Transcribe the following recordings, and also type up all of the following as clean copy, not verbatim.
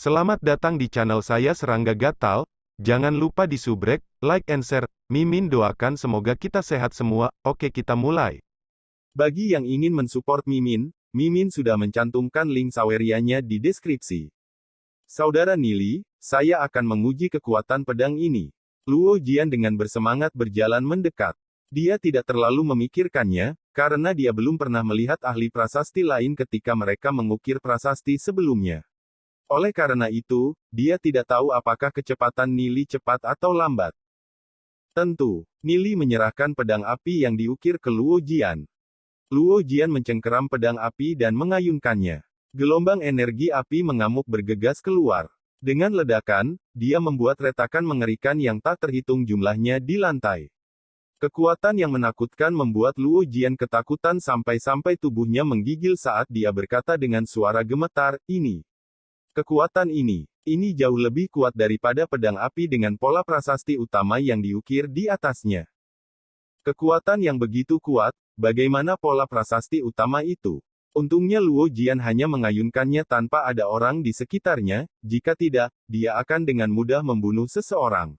Selamat datang di channel saya Serangga Gatal. Jangan lupa di subrek, like and share. Mimin doakan semoga kita sehat semua. Oke, kita mulai. Bagi yang ingin mensupport Mimin, Mimin sudah mencantumkan link Sawerianya di deskripsi. Saudara Nili, saya akan menguji kekuatan pedang ini. Luo Jian dengan bersemangat berjalan mendekat. Dia tidak terlalu memikirkannya, karena dia belum pernah melihat ahli prasasti lain ketika mereka mengukir prasasti sebelumnya. Oleh karena itu, dia tidak tahu apakah kecepatan Nili cepat atau lambat. Tentu, Nili menyerahkan pedang api yang diukir ke Luo Jian. Luo Jian mencengkeram pedang api dan mengayunkannya. Gelombang energi api mengamuk bergegas keluar. Dengan ledakan, dia membuat retakan mengerikan yang tak terhitung jumlahnya di lantai. Kekuatan yang menakutkan membuat Luo Jian ketakutan sampai-sampai tubuhnya menggigil saat dia berkata dengan suara gemetar, Kekuatan ini jauh lebih kuat daripada pedang api dengan pola prasasti utama yang diukir di atasnya. Kekuatan yang begitu kuat, bagaimana pola prasasti utama itu? Untungnya Luo Jian hanya mengayunkannya tanpa ada orang di sekitarnya, jika tidak, dia akan dengan mudah membunuh seseorang.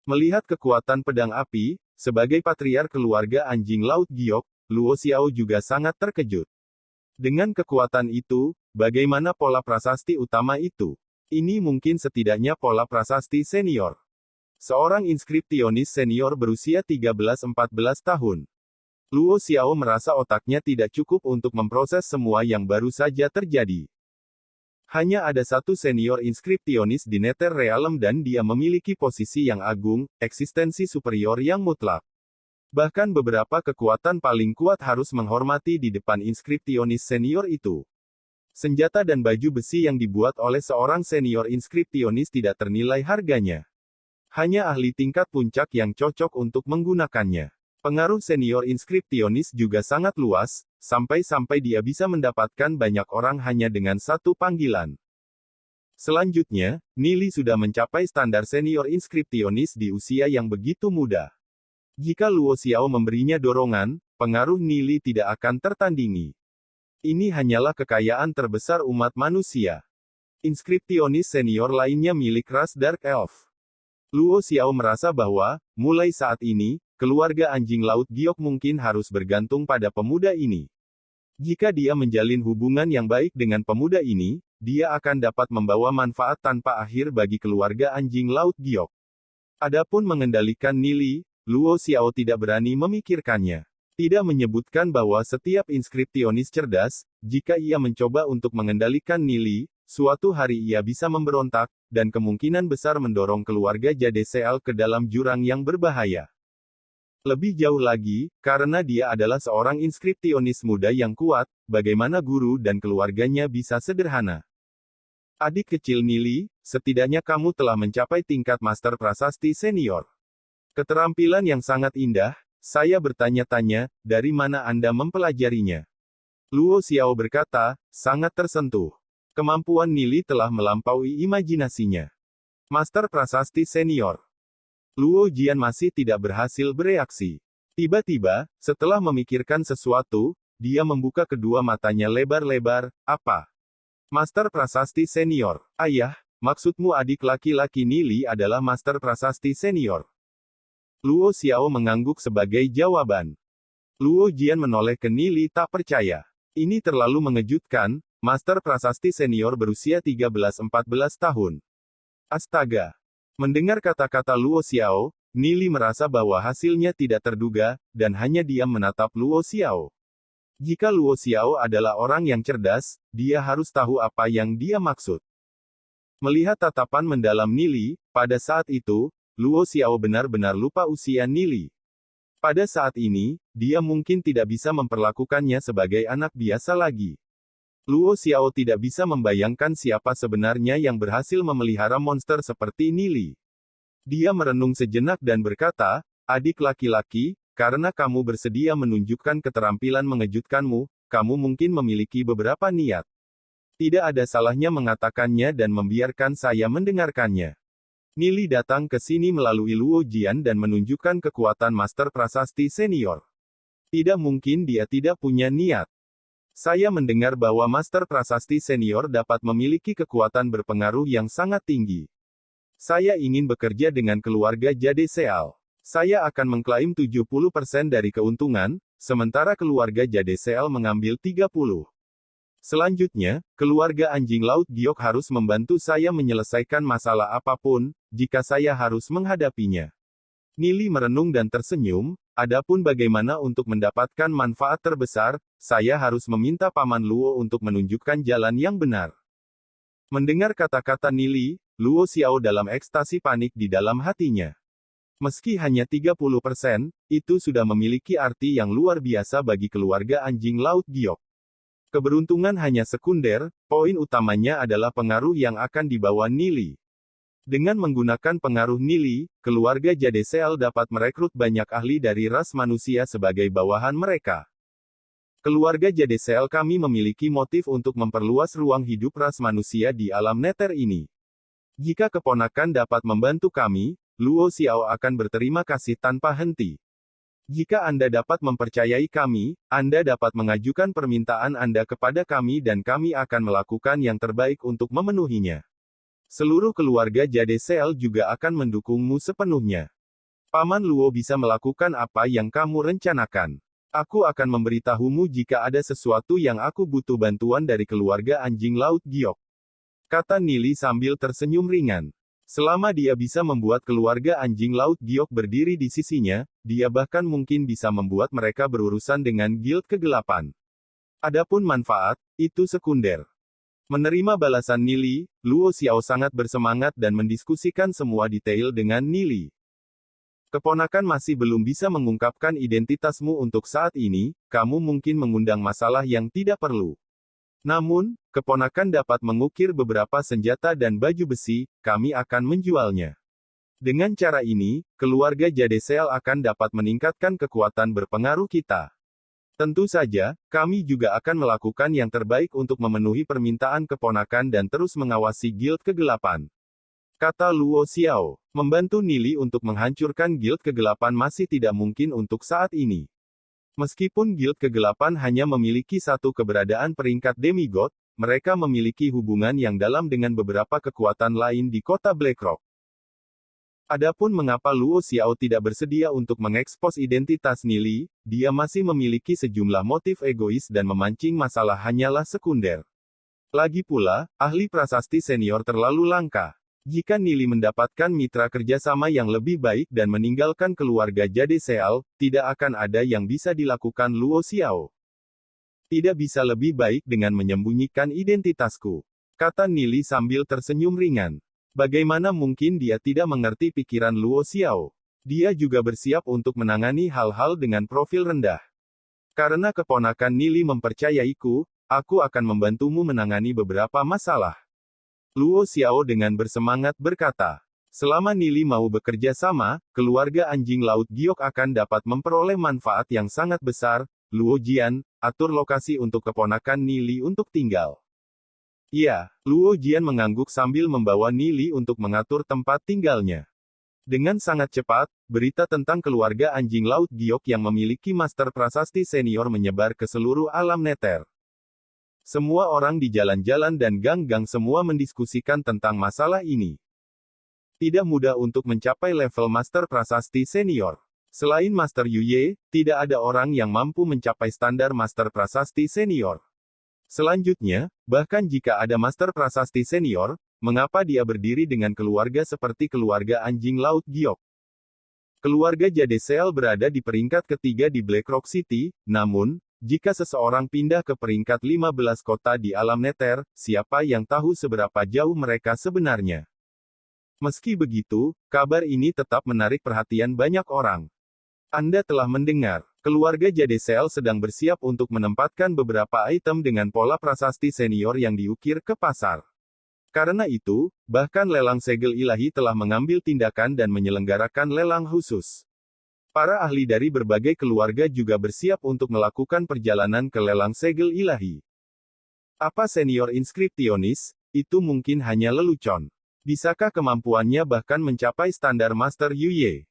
Melihat kekuatan pedang api, sebagai patriark keluarga anjing laut giok, Luo Xiao juga sangat terkejut. Dengan kekuatan itu, bagaimana pola prasasti utama itu? Ini mungkin setidaknya pola prasasti senior. Seorang inskripsionis senior berusia 13-14 tahun. Luo Xiao merasa otaknya tidak cukup untuk memproses semua yang baru saja terjadi. Hanya ada satu senior inskripsionis di Nether Realm dan dia memiliki posisi yang agung, eksistensi superior yang mutlak. Bahkan beberapa kekuatan paling kuat harus menghormati di depan inskripsionis senior itu. Senjata dan baju besi yang dibuat oleh seorang senior inskripsionis tidak ternilai harganya. Hanya ahli tingkat puncak yang cocok untuk menggunakannya. Pengaruh senior inskripsionis juga sangat luas, sampai-sampai dia bisa mendapatkan banyak orang hanya dengan satu panggilan. Selanjutnya, Nili sudah mencapai standar senior inskripsionis di usia yang begitu muda. Jika Luo Xiao memberinya dorongan, pengaruh Nili tidak akan tertandingi. Ini hanyalah kekayaan terbesar umat manusia. Inskripsionis senior lainnya milik ras Dark Elf. Luo Xiao merasa bahwa, mulai saat ini, keluarga anjing laut giok mungkin harus bergantung pada pemuda ini. Jika dia menjalin hubungan yang baik dengan pemuda ini, dia akan dapat membawa manfaat tanpa akhir bagi keluarga anjing laut giok. Adapun mengendalikan Nili, Luo Xiao tidak berani memikirkannya. Tidak menyebutkan bahwa setiap inskripsionis cerdas, jika ia mencoba untuk mengendalikan Nili, suatu hari ia bisa memberontak, dan kemungkinan besar mendorong keluarga Jade Seal ke dalam jurang yang berbahaya. Lebih jauh lagi, karena dia adalah seorang inskripsionis muda yang kuat, bagaimana guru dan keluarganya bisa sederhana. Adik kecil Nili, setidaknya kamu telah mencapai tingkat master prasasti senior. Keterampilan yang sangat indah, saya bertanya-tanya, dari mana Anda mempelajarinya? Luo Xiao berkata, sangat tersentuh. Kemampuan Nili telah melampaui imajinasinya. Master prasasti senior. Luo Jian masih tidak berhasil bereaksi. Tiba-tiba, setelah memikirkan sesuatu, dia membuka kedua matanya lebar-lebar. Apa? Master prasasti senior. Ayah, maksudmu adik laki-laki Nili adalah master prasasti senior? Luo Xiao mengangguk sebagai jawaban. Luo Jian menoleh ke Nili tak percaya. Ini terlalu mengejutkan, master prasasti senior berusia 13-14 tahun. Astaga! Mendengar kata-kata Luo Xiao, Nili merasa bahwa hasilnya tidak terduga, dan hanya diam menatap Luo Xiao. Jika Luo Xiao adalah orang yang cerdas, dia harus tahu apa yang dia maksud. Melihat tatapan mendalam Nili, pada saat itu, Luo Xiao benar-benar lupa usia Nili. Pada saat ini, dia mungkin tidak bisa memperlakukannya sebagai anak biasa lagi. Luo Xiao tidak bisa membayangkan siapa sebenarnya yang berhasil memelihara monster seperti Nili. Dia merenung sejenak dan berkata, adik laki-laki, karena kamu bersedia menunjukkan keterampilan mengejutkanmu, kamu mungkin memiliki beberapa niat. Tidak ada salahnya mengatakannya dan membiarkan saya mendengarkannya. Nili datang ke sini melalui Luo Jian dan menunjukkan kekuatan master prasasti senior. Tidak mungkin dia tidak punya niat. Saya mendengar bahwa Master Prasasti Senior dapat memiliki kekuatan berpengaruh yang sangat tinggi. Saya ingin bekerja dengan keluarga Jade Seal. Saya akan mengklaim 70% dari keuntungan, sementara keluarga Jade Seal mengambil 30%. Selanjutnya, keluarga anjing laut giok harus membantu saya menyelesaikan masalah apapun, jika saya harus menghadapinya. Nili merenung dan tersenyum, adapun bagaimana untuk mendapatkan manfaat terbesar, saya harus meminta Paman Luo untuk menunjukkan jalan yang benar. Mendengar kata-kata Nili, Luo Xiao dalam ekstasi panik di dalam hatinya. Meski hanya 30%, itu sudah memiliki arti yang luar biasa bagi keluarga anjing laut giok. Keberuntungan hanya sekunder, poin utamanya adalah pengaruh yang akan dibawa Nili. Dengan menggunakan pengaruh Nili, keluarga Jade Seal dapat merekrut banyak ahli dari ras manusia sebagai bawahan mereka. Keluarga Jade Seal kami memiliki motif untuk memperluas ruang hidup ras manusia di alam neter ini. Jika keponakan dapat membantu kami, Luo Xiao akan berterima kasih tanpa henti. Jika Anda dapat mempercayai kami, Anda dapat mengajukan permintaan Anda kepada kami dan kami akan melakukan yang terbaik untuk memenuhinya. Seluruh keluarga Jade Seal juga akan mendukungmu sepenuhnya. Paman Luo bisa melakukan apa yang kamu rencanakan. Aku akan memberitahumu jika ada sesuatu yang aku butuh bantuan dari keluarga anjing laut giok. Kata Nili sambil tersenyum ringan. Selama dia bisa membuat keluarga anjing laut giok berdiri di sisinya, dia bahkan mungkin bisa membuat mereka berurusan dengan Guild Kegelapan. Adapun manfaat, itu sekunder. Menerima balasan Nili, Luo Xiao sangat bersemangat dan mendiskusikan semua detail dengan Nili. Keponakan masih belum bisa mengungkapkan identitasmu untuk saat ini, kamu mungkin mengundang masalah yang tidak perlu. Namun, keponakan dapat mengukir beberapa senjata dan baju besi, kami akan menjualnya. Dengan cara ini, keluarga Jade Seal akan dapat meningkatkan kekuatan berpengaruh kita. Tentu saja, kami juga akan melakukan yang terbaik untuk memenuhi permintaan keponakan dan terus mengawasi Guild Kegelapan. Kata Luo Xiao, membantu Nili untuk menghancurkan Guild Kegelapan masih tidak mungkin untuk saat ini. Meskipun Guild Kegelapan hanya memiliki satu keberadaan peringkat demigod, mereka memiliki hubungan yang dalam dengan beberapa kekuatan lain di kota Blackrock. Adapun mengapa Luo Xiao tidak bersedia untuk mengekspos identitas Nili, dia masih memiliki sejumlah motif egois dan memancing masalah hanyalah sekunder. Lagi pula, ahli prasasti senior terlalu langka. Jika Nili mendapatkan mitra kerjasama yang lebih baik dan meninggalkan keluarga Jade Seal, tidak akan ada yang bisa dilakukan Luo Xiao. Tidak bisa lebih baik dengan menyembunyikan identitasku. Kata Nili sambil tersenyum ringan. Bagaimana mungkin dia tidak mengerti pikiran Luo Xiao? Dia juga bersiap untuk menangani hal-hal dengan profil rendah. Karena keponakan Nili mempercayaiku, aku akan membantumu menangani beberapa masalah. Luo Xiao dengan bersemangat berkata. Selama Nili mau bekerja sama, keluarga anjing laut giok akan dapat memperoleh manfaat yang sangat besar. Luo Jian, atur lokasi untuk keponakan Nili untuk tinggal. Ya, Luo Jian mengangguk sambil membawa Nili untuk mengatur tempat tinggalnya. Dengan sangat cepat, berita tentang keluarga anjing laut giok yang memiliki master prasasti senior menyebar ke seluruh alam neter. Semua orang di jalan-jalan dan gang-gang semua mendiskusikan tentang masalah ini. Tidak mudah untuk mencapai level master prasasti senior. Selain Master Yuye, tidak ada orang yang mampu mencapai standar master prasasti senior. Selanjutnya, bahkan jika ada master prasasti senior, mengapa dia berdiri dengan keluarga seperti keluarga anjing laut giok? Keluarga Jade Seal berada di peringkat ketiga di Blackrock City, namun, jika seseorang pindah ke peringkat 15 kota di alam neter, siapa yang tahu seberapa jauh mereka sebenarnya? Meski begitu, kabar ini tetap menarik perhatian banyak orang. Anda telah mendengar. Keluarga Jade Seal sedang bersiap untuk menempatkan beberapa item dengan pola prasasti senior yang diukir ke pasar. Karena itu, bahkan lelang segel ilahi telah mengambil tindakan dan menyelenggarakan lelang khusus. Para ahli dari berbagai keluarga juga bersiap untuk melakukan perjalanan ke lelang segel ilahi. Apa senior inskripsionis? Itu mungkin hanya lelucon. Bisakah kemampuannya bahkan mencapai standar Master Yuye?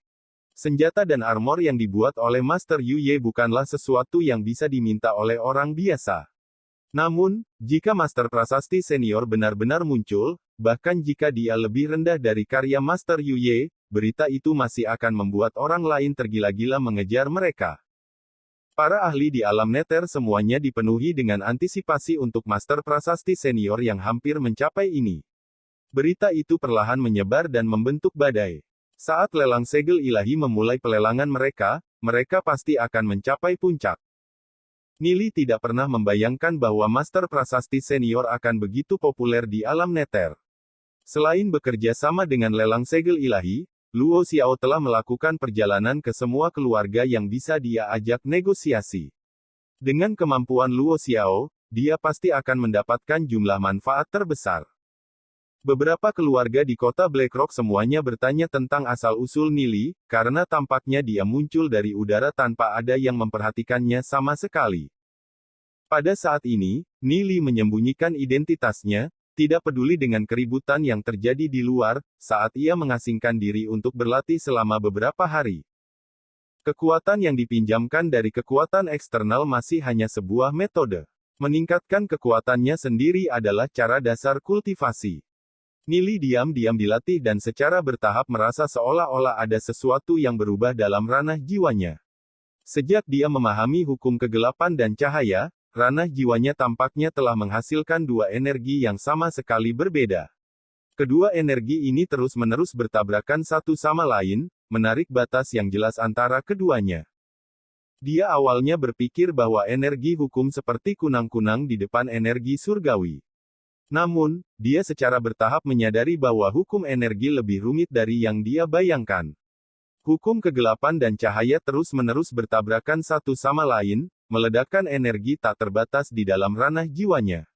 Senjata dan armor yang dibuat oleh Master Yuye bukanlah sesuatu yang bisa diminta oleh orang biasa. Namun, jika Master Prasasti Senior benar-benar muncul, bahkan jika dia lebih rendah dari karya Master Yuye, berita itu masih akan membuat orang lain tergila-gila mengejar mereka. Para ahli di alam neter semuanya dipenuhi dengan antisipasi untuk Master Prasasti Senior yang hampir mencapai ini. Berita itu perlahan menyebar dan membentuk badai. Saat lelang segel ilahi memulai pelelangan mereka, mereka pasti akan mencapai puncak. Nili tidak pernah membayangkan bahwa Master Prasasti Senior akan begitu populer di alam neter. Selain bekerja sama dengan lelang segel ilahi, Luo Xiao telah melakukan perjalanan ke semua keluarga yang bisa dia ajak negosiasi. Dengan kemampuan Luo Xiao, dia pasti akan mendapatkan jumlah manfaat terbesar. Beberapa keluarga di kota Blackrock semuanya bertanya tentang asal-usul Nili, karena tampaknya dia muncul dari udara tanpa ada yang memperhatikannya sama sekali. Pada saat ini, Nili menyembunyikan identitasnya, tidak peduli dengan keributan yang terjadi di luar, saat ia mengasingkan diri untuk berlatih selama beberapa hari. Kekuatan yang dipinjamkan dari kekuatan eksternal masih hanya sebuah metode. Meningkatkan kekuatannya sendiri adalah cara dasar kultivasi. Nili diam-diam dilatih dan secara bertahap merasa seolah-olah ada sesuatu yang berubah dalam ranah jiwanya. Sejak dia memahami hukum kegelapan dan cahaya, ranah jiwanya tampaknya telah menghasilkan dua energi yang sama sekali berbeda. Kedua energi ini terus-menerus bertabrakan satu sama lain, menarik batas yang jelas antara keduanya. Dia awalnya berpikir bahwa energi hukum seperti kunang-kunang di depan energi surgawi. Namun, dia secara bertahap menyadari bahwa hukum energi lebih rumit dari yang dia bayangkan. Hukum kegelapan dan cahaya terus-menerus bertabrakan satu sama lain, meledakkan energi tak terbatas di dalam ranah jiwanya.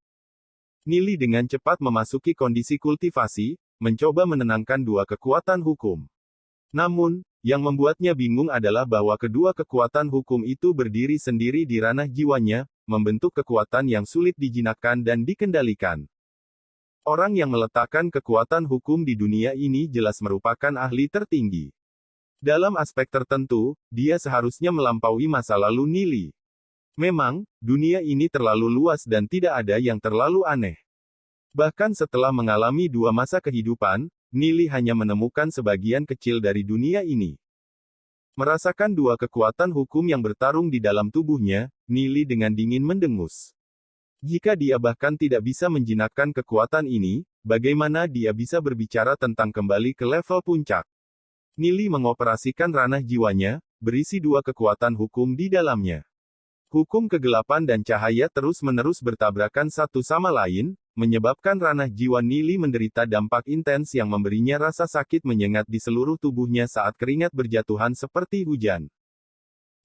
Nili dengan cepat memasuki kondisi kultivasi, mencoba menenangkan dua kekuatan hukum. Namun, yang membuatnya bingung adalah bahwa kedua kekuatan hukum itu berdiri sendiri di ranah jiwanya, membentuk kekuatan yang sulit dijinakkan dan dikendalikan. Orang yang meletakkan kekuatan hukum di dunia ini jelas merupakan ahli tertinggi. Dalam aspek tertentu, dia seharusnya melampaui masa lalu Nili. Memang, dunia ini terlalu luas dan tidak ada yang terlalu aneh. Bahkan setelah mengalami dua masa kehidupan, Nili hanya menemukan sebagian kecil dari dunia ini. Merasakan dua kekuatan hukum yang bertarung di dalam tubuhnya, Nili dengan dingin mendengus. Jika dia bahkan tidak bisa menjinakkan kekuatan ini, bagaimana dia bisa berbicara tentang kembali ke level puncak? Nili mengoperasikan ranah jiwanya, berisi dua kekuatan hukum di dalamnya. Hukum kegelapan dan cahaya terus-menerus bertabrakan satu sama lain, menyebabkan ranah jiwa Nili menderita dampak intens yang memberinya rasa sakit menyengat di seluruh tubuhnya saat keringat berjatuhan seperti hujan.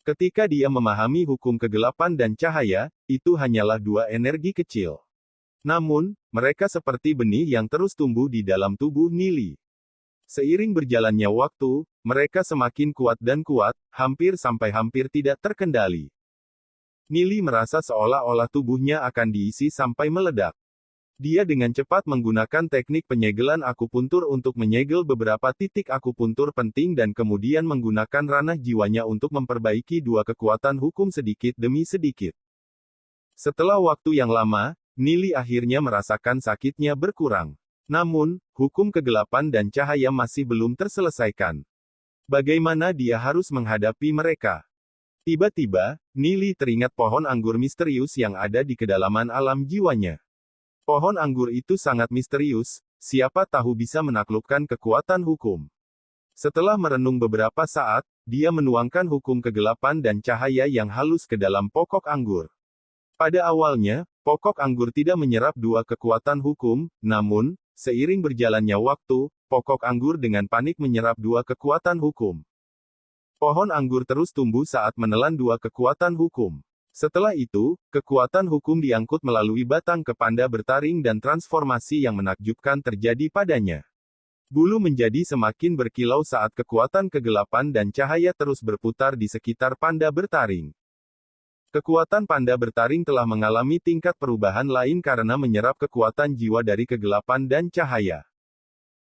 Ketika dia memahami hukum kegelapan dan cahaya, itu hanyalah dua energi kecil. Namun, mereka seperti benih yang terus tumbuh di dalam tubuh Nili. Seiring berjalannya waktu, mereka semakin kuat dan kuat, hampir sampai hampir tidak terkendali. Nili merasa seolah-olah tubuhnya akan diisi sampai meledak. Dia dengan cepat menggunakan teknik penyegelan akupuntur untuk menyegel beberapa titik akupuntur penting dan kemudian menggunakan ranah jiwanya untuk memperbaiki dua kekuatan hukum sedikit demi sedikit. Setelah waktu yang lama, Nili akhirnya merasakan sakitnya berkurang. Namun, hukum kegelapan dan cahaya masih belum terselesaikan. Bagaimana dia harus menghadapi mereka? Tiba-tiba, Nili teringat pohon anggur misterius yang ada di kedalaman alam jiwanya. Pohon anggur itu sangat misterius, siapa tahu bisa menaklukkan kekuatan hukum. Setelah merenung beberapa saat, dia menuangkan hukum kegelapan dan cahaya yang halus ke dalam pokok anggur. Pada awalnya, pokok anggur tidak menyerap dua kekuatan hukum, namun, seiring berjalannya waktu, pokok anggur dengan panik menyerap dua kekuatan hukum. Pohon anggur terus tumbuh saat menelan dua kekuatan hukum. Setelah itu, kekuatan hukum diangkut melalui batang ke panda bertaring dan transformasi yang menakjubkan terjadi padanya. Bulu menjadi semakin berkilau saat kekuatan kegelapan dan cahaya terus berputar di sekitar panda bertaring. Kekuatan panda bertaring telah mengalami tingkat perubahan lain karena menyerap kekuatan jiwa dari kegelapan dan cahaya.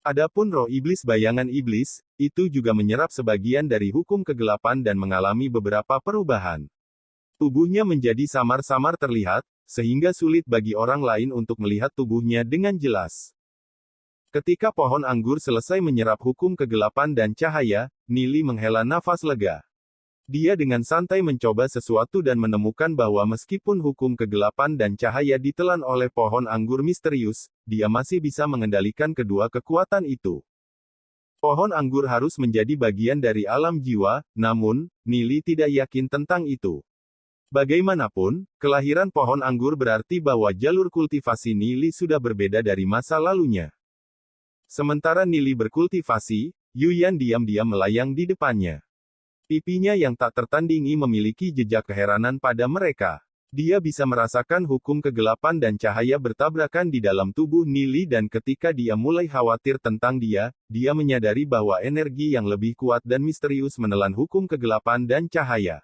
Adapun roh iblis bayangan iblis, itu juga menyerap sebagian dari hukum kegelapan dan mengalami beberapa perubahan. Tubuhnya menjadi samar-samar terlihat, sehingga sulit bagi orang lain untuk melihat tubuhnya dengan jelas. Ketika pohon anggur selesai menyerap hukum kegelapan dan cahaya, Nili menghela nafas lega. Dia dengan santai mencoba sesuatu dan menemukan bahwa meskipun hukum kegelapan dan cahaya ditelan oleh pohon anggur misterius, dia masih bisa mengendalikan kedua kekuatan itu. Pohon anggur harus menjadi bagian dari alam jiwa, namun, Nili tidak yakin tentang itu. Bagaimanapun, kelahiran pohon anggur berarti bahwa jalur kultivasi Nili sudah berbeda dari masa lalunya. Sementara Nili berkultivasi, Yuyan diam-diam melayang di depannya. Pipinya yang tak tertandingi memiliki jejak keheranan pada mereka. Dia bisa merasakan hukum kegelapan dan cahaya bertabrakan di dalam tubuh Nili dan ketika dia mulai khawatir tentang dia menyadari bahwa energi yang lebih kuat dan misterius menelan hukum kegelapan dan cahaya.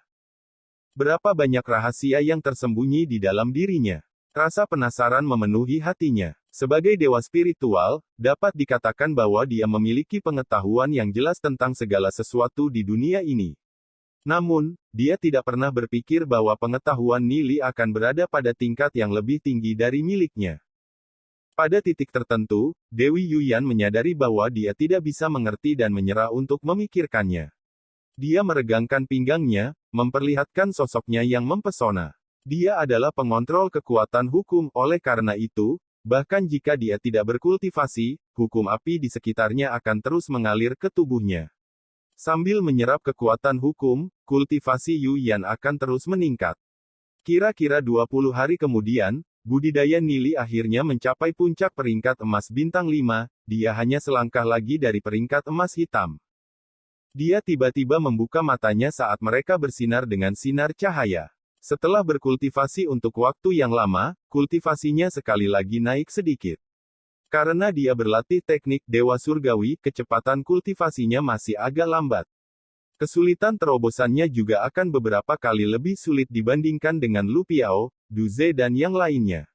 Berapa banyak rahasia yang tersembunyi di dalam dirinya. Rasa penasaran memenuhi hatinya. Sebagai dewa spiritual, dapat dikatakan bahwa dia memiliki pengetahuan yang jelas tentang segala sesuatu di dunia ini. Namun, dia tidak pernah berpikir bahwa pengetahuan Nili akan berada pada tingkat yang lebih tinggi dari miliknya. Pada titik tertentu, Dewi Yuyan menyadari bahwa dia tidak bisa mengerti dan menyerah untuk memikirkannya. Dia meregangkan pinggangnya, memperlihatkan sosoknya yang mempesona. Dia adalah pengontrol kekuatan hukum, oleh karena itu, bahkan jika dia tidak berkultivasi, hukum api di sekitarnya akan terus mengalir ke tubuhnya. Sambil menyerap kekuatan hukum, kultivasi Yuyan akan terus meningkat. Kira-kira 20 hari kemudian, budidaya Nili akhirnya mencapai puncak peringkat emas bintang 5, dia hanya selangkah lagi dari peringkat emas hitam. Dia tiba-tiba membuka matanya saat mereka bersinar dengan sinar cahaya. Setelah berkultivasi untuk waktu yang lama, kultivasinya sekali lagi naik sedikit. Karena dia berlatih teknik Dewa Surgawi, kecepatan kultivasinya masih agak lambat. Kesulitan terobosannya juga akan beberapa kali lebih sulit dibandingkan dengan Lu Piao, Du Ze dan yang lainnya.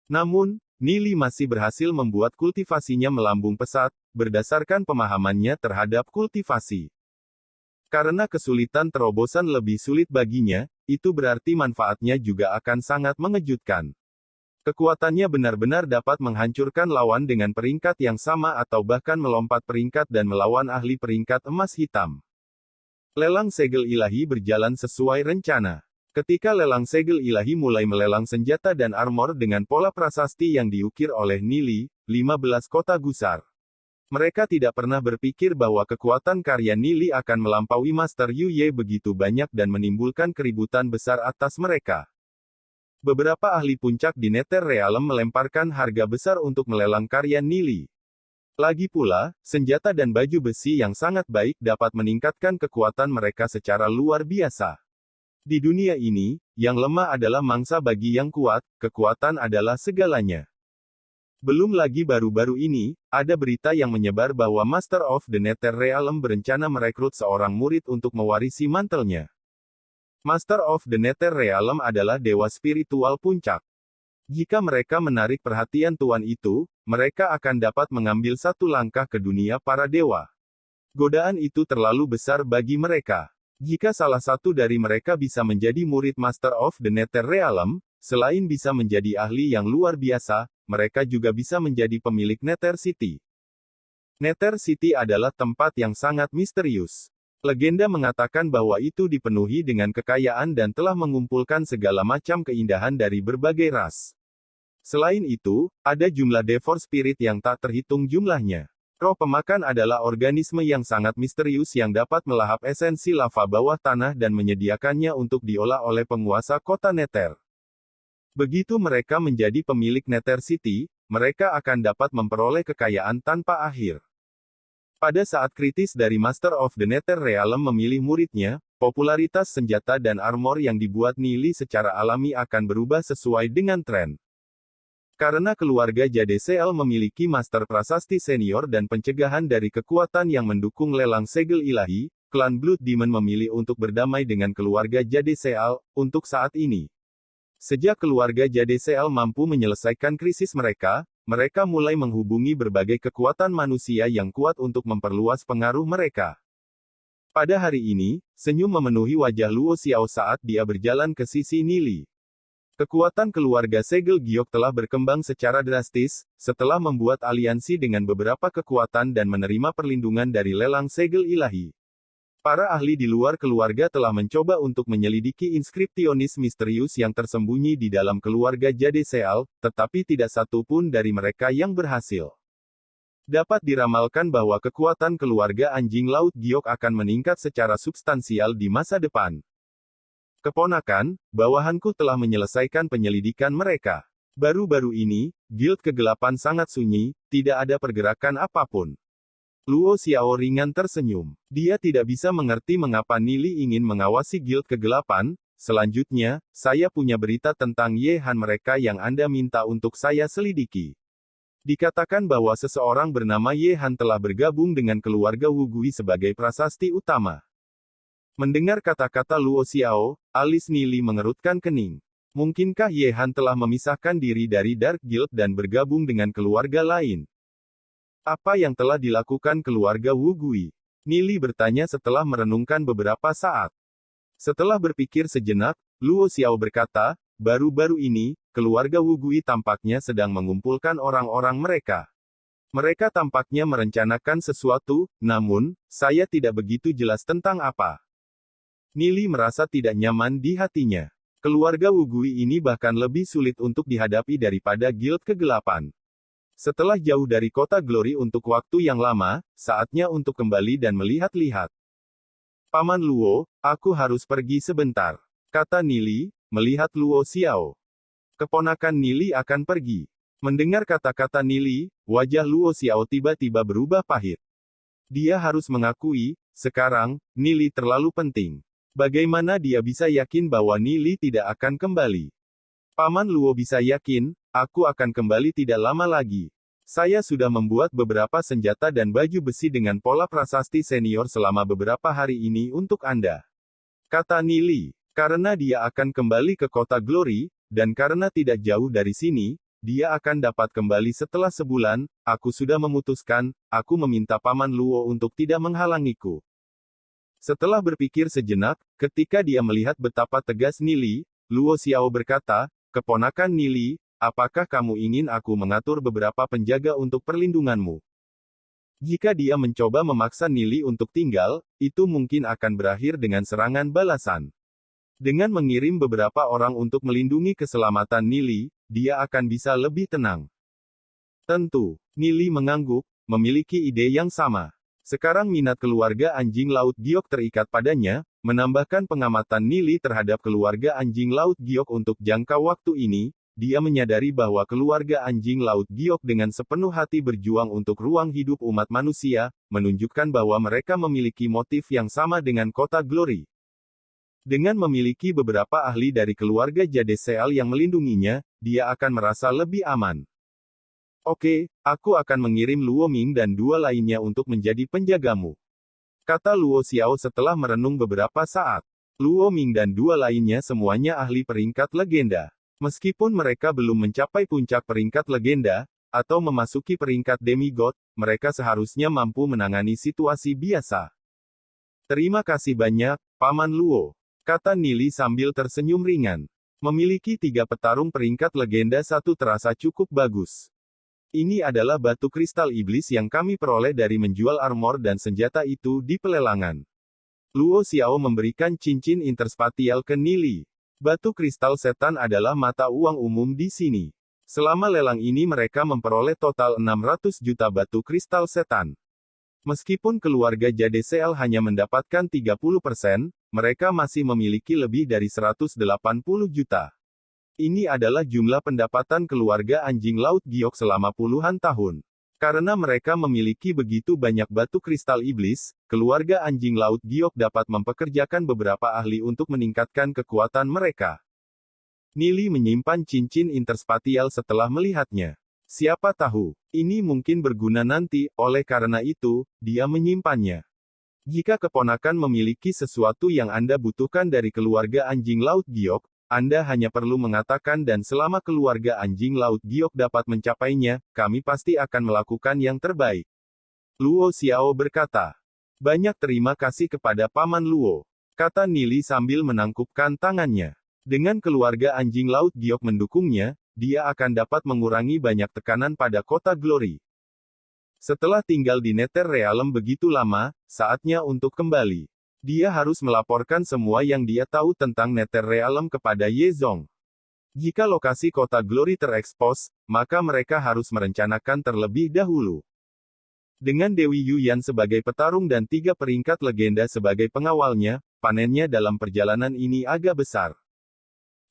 Namun, Nili masih berhasil membuat kultivasinya melambung pesat, berdasarkan pemahamannya terhadap kultivasi. Karena kesulitan terobosan lebih sulit baginya, itu berarti manfaatnya juga akan sangat mengejutkan. Kekuatannya benar-benar dapat menghancurkan lawan dengan peringkat yang sama atau bahkan melompat peringkat dan melawan ahli peringkat emas hitam. Lelang segel ilahi berjalan sesuai rencana. Ketika lelang segel ilahi mulai melelang senjata dan armor dengan pola prasasti yang diukir oleh Nili, 15 kota gusar. Mereka tidak pernah berpikir bahwa kekuatan karya Nili akan melampaui Master Yu Ye begitu banyak dan menimbulkan keributan besar atas mereka. Beberapa ahli puncak di Nether Realm melemparkan harga besar untuk melelang karya Nili. Lagi pula, senjata dan baju besi yang sangat baik dapat meningkatkan kekuatan mereka secara luar biasa. Di dunia ini, yang lemah adalah mangsa bagi yang kuat, kekuatan adalah segalanya. Belum lagi baru-baru ini, ada berita yang menyebar bahwa Master of the Nether Realm berencana merekrut seorang murid untuk mewarisi mantelnya. Master of the Nether Realm adalah dewa spiritual puncak. Jika mereka menarik perhatian tuan itu, mereka akan dapat mengambil satu langkah ke dunia para dewa. Godaan itu terlalu besar bagi mereka. Jika salah satu dari mereka bisa menjadi murid Master of the Nether Realm, selain bisa menjadi ahli yang luar biasa, mereka juga bisa menjadi pemilik Nether City. Nether City adalah tempat yang sangat misterius. Legenda mengatakan bahwa itu dipenuhi dengan kekayaan dan telah mengumpulkan segala macam keindahan dari berbagai ras. Selain itu, ada jumlah Devor Spirit yang tak terhitung jumlahnya. Roh pemakan adalah organisme yang sangat misterius yang dapat melahap esensi lava bawah tanah dan menyediakannya untuk diolah oleh penguasa kota Nether. Begitu mereka menjadi pemilik Nether City, mereka akan dapat memperoleh kekayaan tanpa akhir. Pada saat kritis dari Master of the Nether Realm memilih muridnya, popularitas senjata dan armor yang dibuat Nili secara alami akan berubah sesuai dengan tren. Karena keluarga Jadesel memiliki Master Prasasti Senior dan pencegahan dari kekuatan yang mendukung lelang segel ilahi, klan Blood Demon memilih untuk berdamai dengan keluarga Jadesel, untuk saat ini. Sejak keluarga Jadesel mampu menyelesaikan krisis mereka, mereka mulai menghubungi berbagai kekuatan manusia yang kuat untuk memperluas pengaruh mereka. Pada hari ini, senyum memenuhi wajah Luo Xiao saat dia berjalan ke sisi Nili. Kekuatan keluarga segel giok telah berkembang secara drastis, setelah membuat aliansi dengan beberapa kekuatan dan menerima perlindungan dari lelang segel ilahi. Para ahli di luar keluarga telah mencoba untuk menyelidiki inskripsionis misterius yang tersembunyi di dalam keluarga Jade Seal, tetapi tidak satu pun dari mereka yang berhasil. Dapat diramalkan bahwa kekuatan keluarga anjing laut giok akan meningkat secara substansial di masa depan. Keponakan, bawahanku telah menyelesaikan penyelidikan mereka. Baru-baru ini, Guild Kegelapan sangat sunyi, tidak ada pergerakan apapun. Luo Xiao ringan tersenyum. Dia tidak bisa mengerti mengapa Nili ingin mengawasi Guild Kegelapan. Selanjutnya, saya punya berita tentang Ye Han mereka yang Anda minta untuk saya selidiki. Dikatakan bahwa seseorang bernama Ye Han telah bergabung dengan keluarga Wu Gui sebagai prasasti utama. Mendengar kata-kata Luo Xiao, alis Nili mengerutkan kening. Mungkinkah Ye Han telah memisahkan diri dari Dark Guild dan bergabung dengan keluarga lain? Apa yang telah dilakukan keluarga Wu Gui? Nili bertanya setelah merenungkan beberapa saat. Setelah berpikir sejenak, Luo Xiao berkata, baru-baru ini, keluarga Wu Gui tampaknya sedang mengumpulkan orang-orang mereka. Mereka tampaknya merencanakan sesuatu, namun, saya tidak begitu jelas tentang apa. Nili merasa tidak nyaman di hatinya. Keluarga Wu Gui ini bahkan lebih sulit untuk dihadapi daripada Guild Kegelapan. Setelah jauh dari kota Glory untuk waktu yang lama, saatnya untuk kembali dan melihat-lihat. Paman Luo, aku harus pergi sebentar, kata Nili, melihat Luo Xiao. Keponakan Nili akan pergi. Mendengar kata-kata Nili, wajah Luo Xiao tiba-tiba berubah pahit. Dia harus mengakui, sekarang, Nili terlalu penting. Bagaimana dia bisa yakin bahwa Nili tidak akan kembali? Paman Luo bisa yakin, aku akan kembali tidak lama lagi. Saya sudah membuat beberapa senjata dan baju besi dengan pola prasasti senior selama beberapa hari ini untuk Anda. Kata Nili, karena dia akan kembali ke kota Glory, dan karena tidak jauh dari sini, dia akan dapat kembali setelah sebulan, aku sudah memutuskan, aku meminta Paman Luo untuk tidak menghalangiku. Setelah berpikir sejenak, ketika dia melihat betapa tegas Nili, Luo Xiao berkata, keponakan Nili, apakah kamu ingin aku mengatur beberapa penjaga untuk perlindunganmu? Jika dia mencoba memaksa Nili untuk tinggal, itu mungkin akan berakhir dengan serangan balasan. Dengan mengirim beberapa orang untuk melindungi keselamatan Nili, dia akan bisa lebih tenang. Tentu, Nili mengangguk, memiliki ide yang sama. Sekarang minat keluarga anjing laut giok terikat padanya, menambahkan pengamatan Nili terhadap keluarga anjing laut giok untuk jangka waktu ini, dia menyadari bahwa keluarga anjing laut giok dengan sepenuh hati berjuang untuk ruang hidup umat manusia, menunjukkan bahwa mereka memiliki motif yang sama dengan kota Glory. Dengan memiliki beberapa ahli dari keluarga Jade Seal yang melindunginya, dia akan merasa lebih aman. Oke, aku akan mengirim Luo Ming dan dua lainnya untuk menjadi penjagamu. Kata Luo Xiao setelah merenung beberapa saat. Luo Ming dan dua lainnya semuanya ahli peringkat legenda. Meskipun mereka belum mencapai puncak peringkat legenda, atau memasuki peringkat demigod, mereka seharusnya mampu menangani situasi biasa. Terima kasih banyak, Paman Luo. Kata Nili sambil tersenyum ringan. Memiliki 3 petarung peringkat legenda 1 terasa cukup bagus. Ini adalah batu kristal iblis yang kami peroleh dari menjual armor dan senjata itu di pelelangan. Luo Xiao memberikan cincin interspatial ke Nili. Batu kristal setan adalah mata uang umum di sini. Selama lelang ini mereka memperoleh total 600 juta batu kristal setan. Meskipun keluarga Jade Seal hanya mendapatkan 30%, mereka masih memiliki lebih dari 180 juta. Ini adalah jumlah pendapatan keluarga anjing laut giok selama puluhan tahun. Karena mereka memiliki begitu banyak batu kristal iblis, keluarga anjing laut giok dapat mempekerjakan beberapa ahli untuk meningkatkan kekuatan mereka. Nili menyimpan cincin interspatial setelah melihatnya. Siapa tahu, ini mungkin berguna nanti, oleh karena itu, dia menyimpannya. Jika keponakan memiliki sesuatu yang Anda butuhkan dari keluarga anjing laut giok, Anda hanya perlu mengatakan dan selama keluarga anjing laut giok dapat mencapainya, kami pasti akan melakukan yang terbaik. Luo Xiao berkata. Banyak terima kasih kepada Paman Luo. Kata Nili sambil menangkupkan tangannya. Dengan keluarga anjing laut giok mendukungnya, dia akan dapat mengurangi banyak tekanan pada kota Glory. Setelah tinggal di Netherrealm begitu lama, saatnya untuk kembali. Dia harus melaporkan semua yang dia tahu tentang Netherrealm kepada Ye Zong. Jika lokasi kota Glory terekspos, maka mereka harus merencanakan terlebih dahulu. Dengan Dewi Yuyan sebagai petarung dan 3 peringkat legenda sebagai pengawalnya, panennya dalam perjalanan ini agak besar.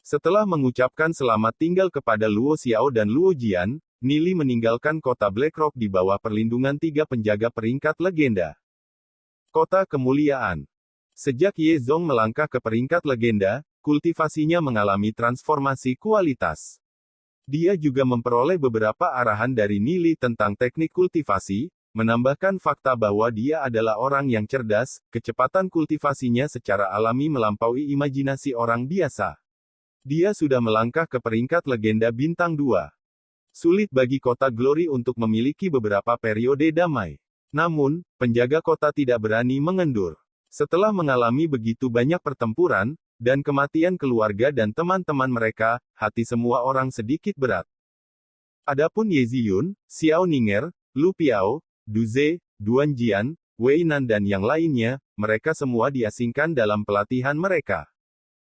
Setelah mengucapkan selamat tinggal kepada Luo Xiao dan Luo Jian, Nili meninggalkan kota Blackrock di bawah perlindungan 3 penjaga peringkat legenda. Kota Kemuliaan. Sejak Ye Zong melangkah ke peringkat legenda, kultivasinya mengalami transformasi kualitas. Dia juga memperoleh beberapa arahan dari Nili tentang teknik kultivasi, menambahkan fakta bahwa dia adalah orang yang cerdas, kecepatan kultivasinya secara alami melampaui imajinasi orang biasa. Dia sudah melangkah ke peringkat legenda bintang 2. Sulit bagi kota Glory untuk memiliki beberapa periode damai. Namun, penjaga kota tidak berani mengendur. Setelah mengalami begitu banyak pertempuran, dan kematian keluarga dan teman-teman mereka, hati semua orang sedikit berat. Adapun Ye Ziyun, Xiao Ninger, Lu Piao, Du Ze, Duan Jian, Wei Nan dan yang lainnya, mereka semua diasingkan dalam pelatihan mereka.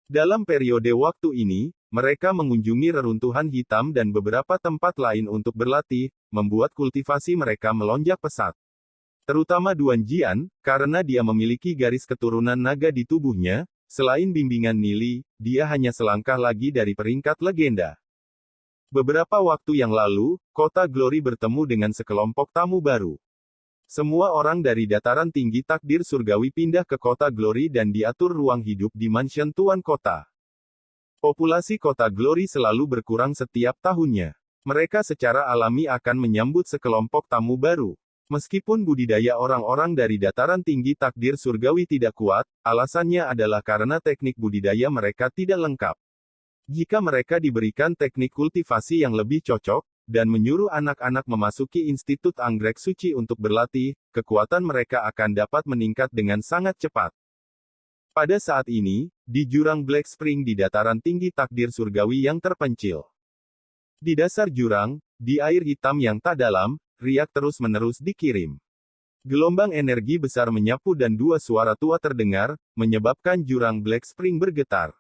Dalam periode waktu ini, mereka mengunjungi reruntuhan hitam dan beberapa tempat lain untuk berlatih, membuat kultivasi mereka melonjak pesat. Terutama Duan Jian, karena dia memiliki garis keturunan naga di tubuhnya, selain bimbingan Nili, dia hanya selangkah lagi dari peringkat legenda. Beberapa waktu yang lalu, kota Glory bertemu dengan sekelompok tamu baru. Semua orang dari dataran tinggi takdir surgawi pindah ke kota Glory dan diatur ruang hidup di mansion Tuan Kota. Populasi kota Glory selalu berkurang setiap tahunnya. Mereka secara alami akan menyambut sekelompok tamu baru. Meskipun budidaya orang-orang dari dataran tinggi takdir surgawi tidak kuat, alasannya adalah karena teknik budidaya mereka tidak lengkap. Jika mereka diberikan teknik kultivasi yang lebih cocok, dan menyuruh anak-anak memasuki Institut Anggrek Suci untuk berlatih, kekuatan mereka akan dapat meningkat dengan sangat cepat. Pada saat ini, di jurang Black Spring di dataran tinggi takdir surgawi yang terpencil. Di dasar jurang, di air hitam yang tak dalam, riak terus-menerus dikirim. Gelombang energi besar menyapu dan 2 suara tua terdengar, menyebabkan jurang Black Spring bergetar.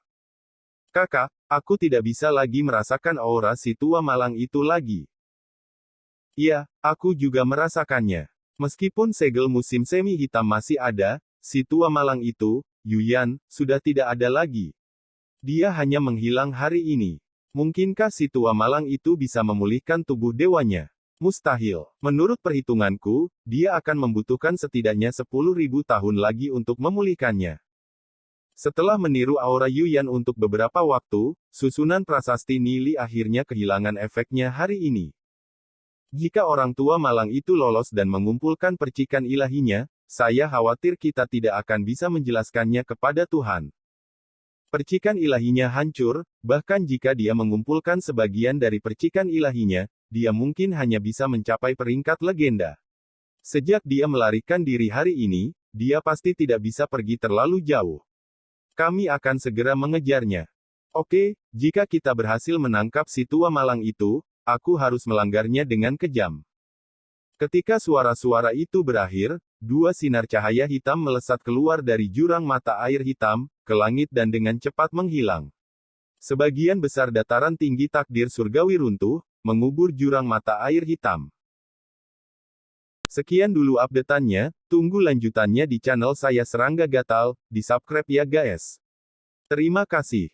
Kakak, aku tidak bisa lagi merasakan aura si tua malang itu lagi. Iya, aku juga merasakannya. Meskipun segel musim semi hitam masih ada, si tua malang itu, Yuyan, sudah tidak ada lagi. Dia hanya menghilang hari ini. Mungkinkah si tua malang itu bisa memulihkan tubuh dewanya? Mustahil. Menurut perhitunganku, dia akan membutuhkan setidaknya 10.000 tahun lagi untuk memulihkannya. Setelah meniru aura Yuyan untuk beberapa waktu, susunan prasasti Nili akhirnya kehilangan efeknya hari ini. Jika orang tua malang itu lolos dan mengumpulkan percikan ilahinya, saya khawatir kita tidak akan bisa menjelaskannya kepada Tuhan. Percikan ilahinya hancur, bahkan jika dia mengumpulkan sebagian dari percikan ilahinya, dia mungkin hanya bisa mencapai peringkat legenda. Sejak dia melarikan diri hari ini, dia pasti tidak bisa pergi terlalu jauh. Kami akan segera mengejarnya. Oke, jika kita berhasil menangkap si tua malang itu, aku harus melanggarnya dengan kejam. Ketika suara-suara itu berakhir, 2 sinar cahaya hitam melesat keluar dari jurang mata air hitam, ke langit dan dengan cepat menghilang. Sebagian besar dataran tinggi takdir surgawi runtuh, mengubur jurang mata air hitam. Sekian dulu update-annya, tunggu lanjutannya di channel saya Serangga Gatal, di subscribe ya guys. Terima kasih.